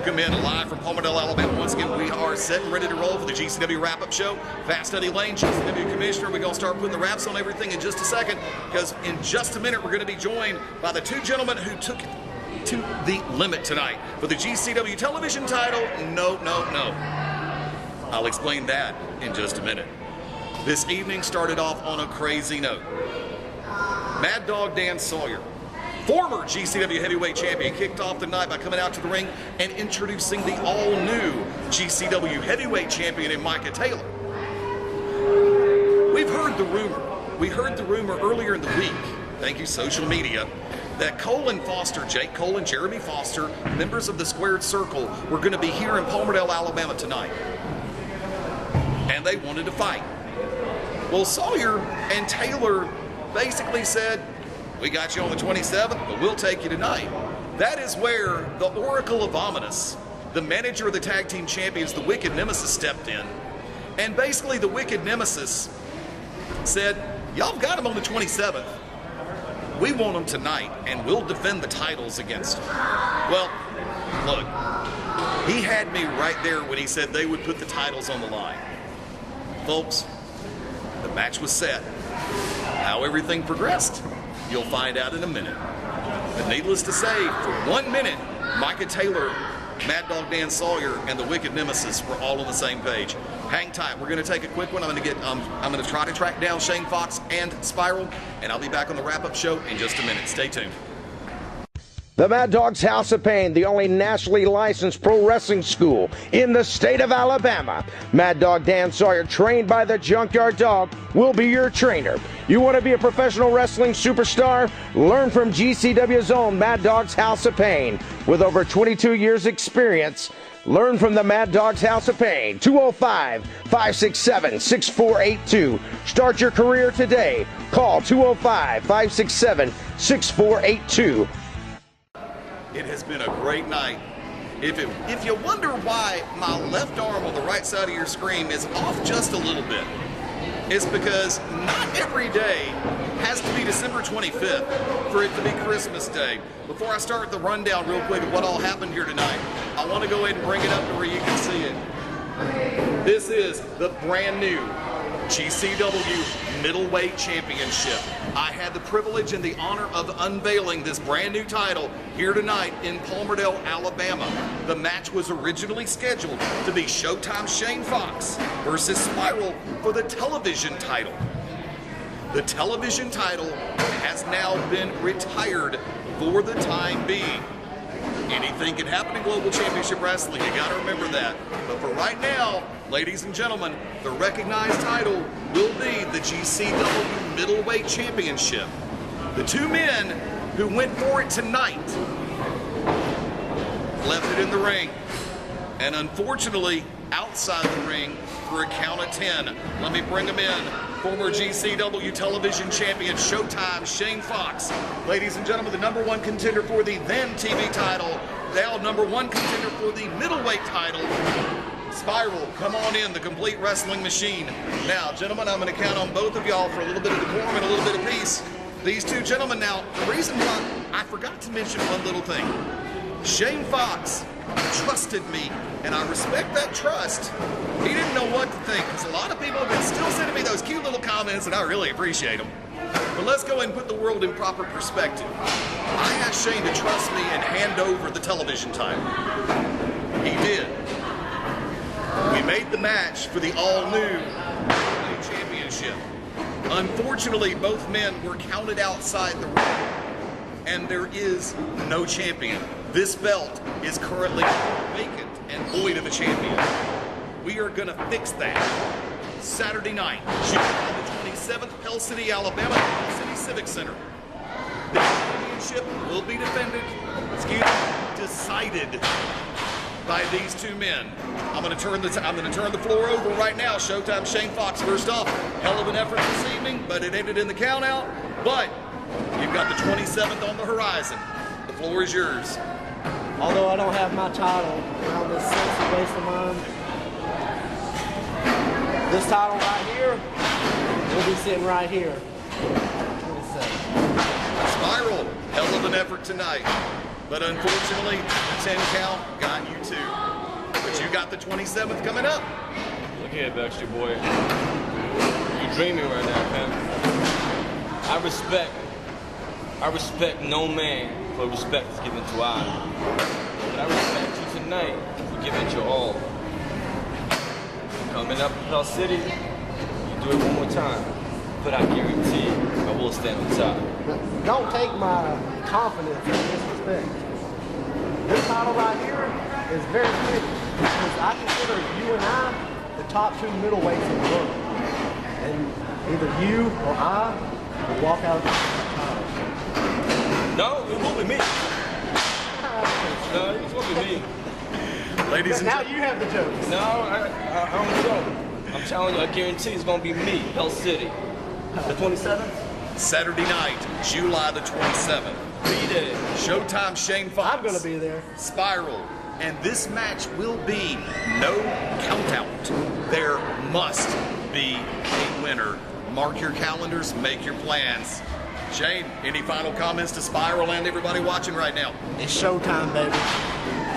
Welcome in live from Palmerdale, Alabama. Once again, we are set and ready to roll for the GCW wrap-up show. Fast Eddie Layne, GCW Commissioner. We're going to start putting the wraps on everything in just a second, because in just a minute we're going to be joined by the two gentlemen who took it to the limit tonight for the GCW television title. No. I'll explain that in just a minute. This evening started off on a crazy note. Mad Dog Dan Sawyer, former GCW heavyweight champion, kicked off the night by coming out to the ring and introducing the all-new GCW heavyweight champion in Micah Taylor. We've heard the rumor. We heard the rumor earlier in the week, thank you social media, that Cole and Foster, Jake Cole and Jeremy Foster, members of the Squared Circle, were going to be here in Palmerdale, Alabama tonight. And they wanted to fight. Well, Sawyer and Taylor basically said, we got you on the 27th, but we'll take you tonight. That is where the Oracle of Ominous, the manager of the tag team champions, the Wicked Nemesis, stepped in. And basically the Wicked Nemesis said, y'all got him on the 27th. We want him tonight, and we'll defend the titles against him. Well, look, he had me right there when he said they would put the titles on the line. Folks, the match was set. How everything progressed, you'll find out in a minute. But needless to say, for 1 minute, Micah Taylor, Mad Dog Dan Sawyer, and the Wicked Nemesis were all on the same page. Hang tight. We're going to take a quick one. I'm going to try to track down Shane Fox and Spiral, and I'll be back on the wrap-up show in just a minute. Stay tuned. The Mad Dog's House of Pain, the only nationally licensed pro wrestling school in the state of Alabama. Mad Dog Dan Sawyer, trained by the Junkyard Dog, will be your trainer. You want to be a professional wrestling superstar? Learn from GCW's own Mad Dog's House of Pain. With over 22 years experience, learn from the Mad Dog's House of Pain. 205-567-6482. Start your career today. Call 205-567-6482. It has been a great night. If you wonder why my left arm on the right side of your screen is off just a little bit, it's because not every day has to be December 25th for it to be Christmas Day. Before I start the rundown real quick of what all happened here tonight, I want to go ahead and bring it up to where you can see it. This is the brand new GCW Middleweight Championship. I had the privilege and the honor of unveiling this brand new title here tonight in Palmerdale, Alabama. The match was originally scheduled to be ShowTime Shane Fox versus Spiral for the television title. The television title has now been retired for the time being. Anything can happen in Global Championship Wrestling, you gotta remember that. But for right now, ladies and gentlemen, the recognized title will be the GCW Middleweight Championship. The two men who went for it tonight left it in the ring. And unfortunately, outside the ring for a count of 10. Let me bring them in. Former GCW television champion, ShowTime Shane Fox. Ladies and gentlemen, the #1 contender for the then TV title, now #1 contender for the middleweight title, Spiral. Come on in, the complete wrestling machine. Now, gentlemen, I'm going to count on both of y'all for a little bit of decorum and a little bit of peace. These two gentlemen, now, the reason why I forgot to mention one little thing. Shane Fox trusted me, and I respect that trust. He didn't know what to think, because a lot of people have been still sending me those cute little comments, and I really appreciate them. But let's go ahead and put the world in proper perspective. I asked Shane to trust me and hand over the television title. He did. We made the match for the all-new championship. Unfortunately, both men were counted outside the ring, and there is no champion. This belt is currently vacant and void of a champion. We are going to fix that. Saturday night, June the 27th, Pell City, Alabama, City Civic Center. The championship will be decided by these two men. I'm going to turn the floor over right now. ShowTime Shane Fox first off. Hell of an effort this evening, but it ended in the count out. But you've got the 27th on the horizon. The floor is yours. Although I don't have my title around this sexy waist of mine, this title right here will be sitting right here. Spiral, hell of an effort tonight. But unfortunately, the 10 count got you too. But you got the 27th coming up. Look here, Backstreet Boy. You're dreaming right now, fam. I respect no man for respect is given to I. But I respect you tonight for giving it your all. Coming up in Pell City, you do it one more time. But I guarantee I will stand on top. Don't take my confidence as disrespect. This title right here is very big because I consider you and I the top 2 middleweights in the world. And either you or I will walk out of the title. No, it won't be me. No, it won't be me. Ladies and now gentlemen. you have the jokes. No, I don't know. I'm telling you, I guarantee it's going to be me, Pell City. The 27th? Saturday night, July the 27th. Be there. ShowTime Shane Fox. I'm going to be there. Spiral. And this match will be no countout. There must be a winner. Mark your calendars, make your plans. Shane, any final comments to Spiral and everybody watching right now? It's showtime, baby.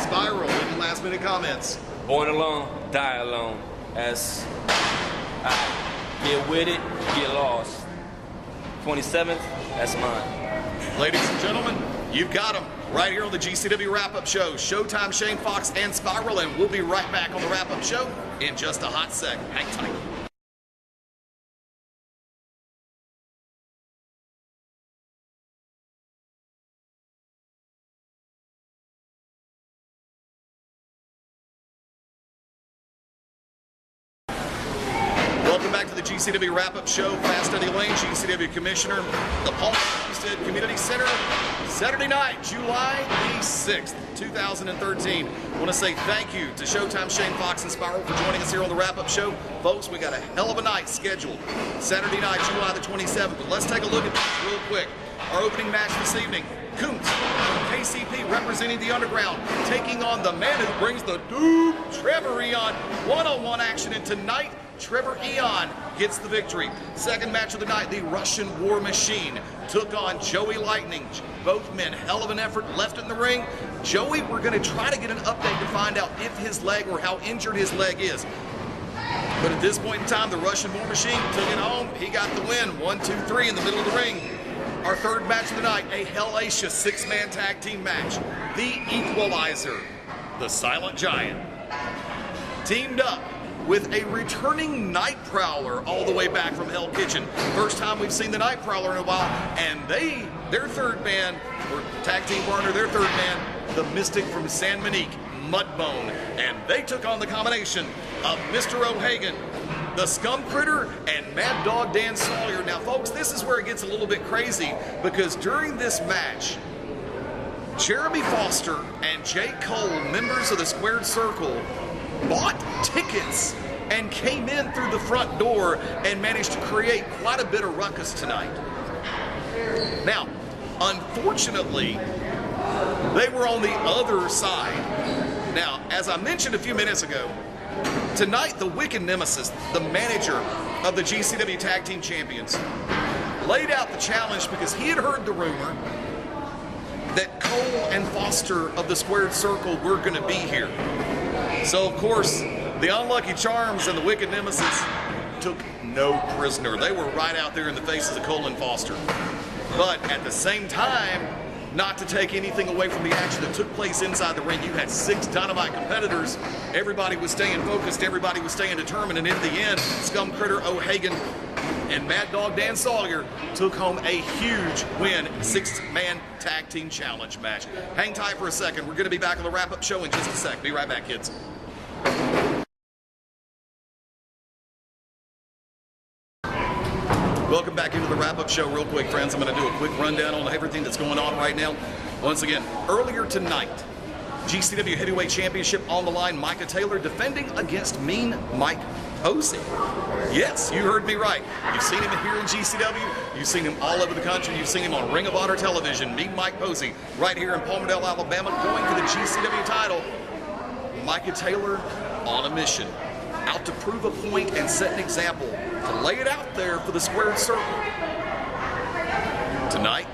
Spiral, any last minute comments? Born alone, die alone. As I get with it, get lost. 27th, that's mine. Ladies and gentlemen, you've got them right here on the GCW Wrap-Up Show. ShowTime, Shane Fox, and Spiral, and we'll be right back on the Wrap-Up Show in just a hot sec. Hang tight. Welcome back to the GCW Wrap-Up Show. Fast Eddie Layne, GCW Commissioner, the Palmerdale Community Center, Saturday night, July the 6th, 2013. I want to say thank you to ShowTime, Shane Fox, and Spiral for joining us here on the Wrap-Up Show. Folks, we got a hell of a night scheduled. Saturday night, July the 27th. But let's take a look at this real quick. Our opening match this evening, Kuntz from KCP representing the Underground, taking on the man who brings the Duke, Trevor Eon. One-on-one action, and tonight, Trevor Eon gets the victory. Second match of the night, the Russian War Machine took on Joey Lightning. Both men, hell of an effort left in the ring. Joey, we're going to try to get an update to find out if his leg or how injured his leg is. But at this point in time, the Russian War Machine took it home. He got the win, 1, 2, 3 in the middle of the ring. Our third match of the night, a hellacious 6-man tag team match. The Equalizer, the Silent Giant, teamed up with a returning Night Prowler all the way back from Hell Kitchen. First time we've seen the Night Prowler in a while, and their third man, or tag team partner, their third man, the Mystic from San Monique, Mudbone, and they took on the combination of Mr. O'Hagan, the Scum Critter, and Mad Dog Dan Sawyer. Now, folks, this is where it gets a little bit crazy, because during this match, Jeremy Foster and Jay Cole, members of the Squared Circle, bought tickets and came in through the front door and managed to create quite a bit of ruckus tonight. Now, unfortunately, they were on the other side. Now, as I mentioned a few minutes ago, tonight the Wicked Nemesis, the manager of the GCW Tag Team Champions, laid out the challenge because he had heard the rumor that Cole and Foster of the Squared Circle were going to be here. So, of course, the Unlucky Charms and the Wicked Nemesis took no prisoner. They were right out there in the faces of Cole and Foster. But at the same time, not to take anything away from the action that took place inside the ring, you had 6 Dynamite competitors. Everybody was staying focused. Everybody was staying determined. And in the end, Scum Critter O'Hagan and Mad Dog Dan Sawyer took home a huge win, 6-man tag team challenge match. Hang tight for a second. We're going to be back on the wrap-up show in just a sec. Be right back, kids. Welcome back into the wrap-up show real quick, friends. I'm going to do a quick rundown on everything that's going on right now. Once again, earlier tonight, GCW Heavyweight Championship on the line, Micah Taylor defending against Mean Mike Posey. Yes, you heard me right. You've seen him here in GCW. You've seen him all over the country. You've seen him on Ring of Honor television. Mean Mike Posey right here in Palmerdale, Alabama, going for the GCW title. Micah Taylor on a mission, out to prove a point and set an example, to lay it out there for the Squared Circle. Tonight,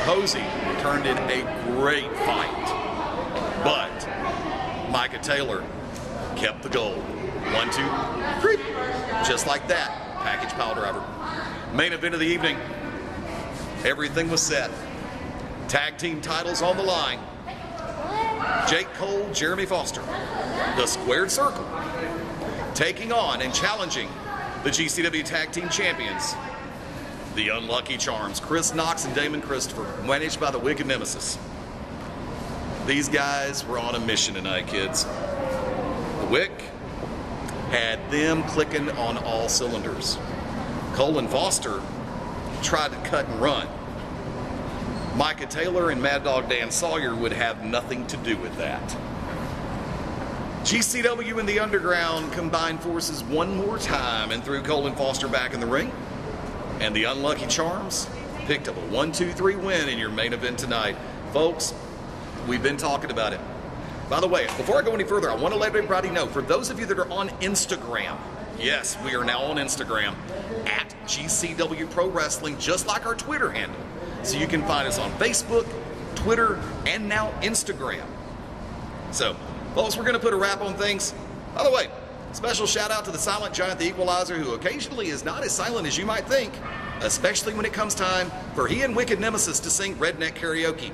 Posey turned in a great fight. But Micah Taylor kept the gold. 1, 2, 3. Just like that. Package pile driver. Main event of the evening. Everything was set. Tag team titles on the line. Jake Cole, Jeremy Foster. The Squared Circle. Taking on and challenging the GCW Tag Team Champions. The Unlucky Charms, Chris Knox and Damon Christopher, managed by the Wicked Nemesis. These guys were on a mission tonight, kids. The Wick had them clicking on all cylinders. Cole and Foster tried to cut and run. Micah Taylor and Mad Dog Dan Sawyer would have nothing to do with that. GCW and the Underground combined forces one more time and threw Cole and Foster back in the ring. And the Unlucky Charms picked up a 1-2-3 win in your main event tonight. Folks, we've been talking about it. By the way, before I go any further, I want to let everybody know, for those of you that are on Instagram, yes, we are now on Instagram, at GCW Pro Wrestling, just like our Twitter handle. So you can find us on Facebook, Twitter, and now Instagram. So, folks, we're going to put a wrap on things. By the way, special shout out to the Silent Giant, the Equalizer, who occasionally is not as silent as you might think, especially when it comes time for he and Wicked Nemesis to sing Redneck Karaoke.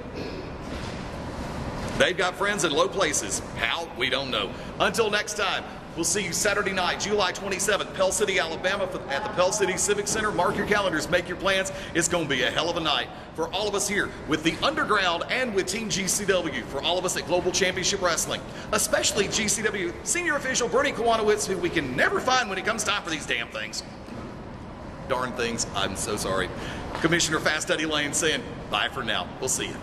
They've got friends in low places. How? We don't know. Until next time, we'll see you Saturday night, July 27th, Pell City, Alabama, at the Pell City Civic Center. Mark your calendars, make your plans. It's going to be a hell of a night for all of us here with the Underground and with Team GCW, for all of us at Global Championship Wrestling, especially GCW Senior Official Bernie Kowanowitz, who we can never find when it comes time for these damn things. Darn things, I'm so sorry. Commissioner Fast Eddie Layne saying bye for now. We'll see you.